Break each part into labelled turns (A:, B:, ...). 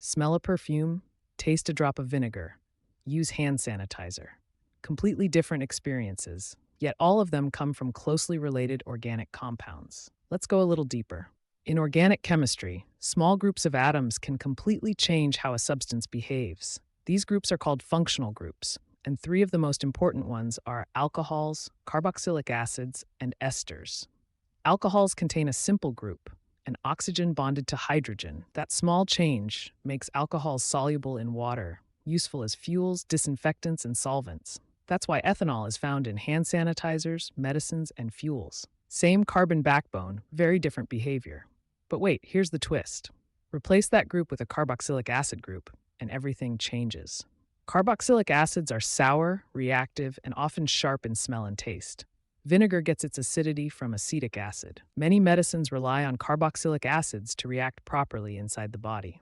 A: Smell a perfume, taste a drop of vinegar, use hand sanitizer. Completely different experiences, yet all of them come from closely related organic compounds. Let's go a little deeper. In organic chemistry, small groups of atoms can completely change how a substance behaves. These groups are called functional groups, and three of the most important ones are alcohols, carboxylic acids, and esters. Alcohols contain a simple group, an oxygen bonded to hydrogen. That small change makes alcohols soluble in water, useful as fuels, disinfectants, and solvents. That's why ethanol is found in hand sanitizers, medicines, and fuels. Same carbon backbone, very different behavior. But wait, here's the twist. Replace that group with a carboxylic acid group, and everything changes. Carboxylic acids are sour, reactive, and often sharp in smell and taste. Vinegar gets its acidity from acetic acid. Many medicines rely on carboxylic acids to react properly inside the body.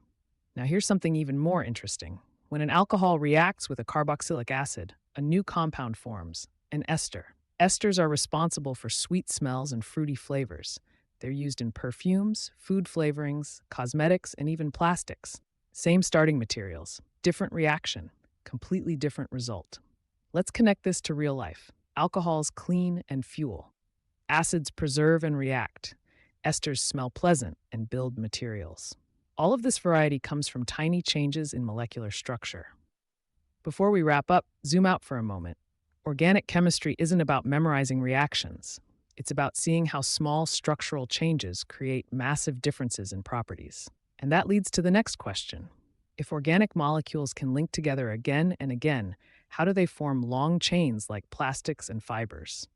A: Now, here's something even more interesting. When an alcohol reacts with a carboxylic acid, a new compound forms, an ester. Esters are responsible for sweet smells and fruity flavors. They're used in perfumes, food flavorings, cosmetics, and even plastics. Same starting materials, different reaction, completely different result. Let's connect this to real life. Alcohols clean and fuel. Acids preserve and react. Esters smell pleasant and build materials. All of this variety comes from tiny changes in molecular structure. Before we wrap up, zoom out for a moment. Organic chemistry isn't about memorizing reactions. It's about seeing how small structural changes create massive differences in properties. And that leads to the next question. If organic molecules can link together again and again, how do they form long chains like plastics and fibers?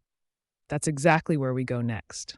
A: That's exactly where we go next.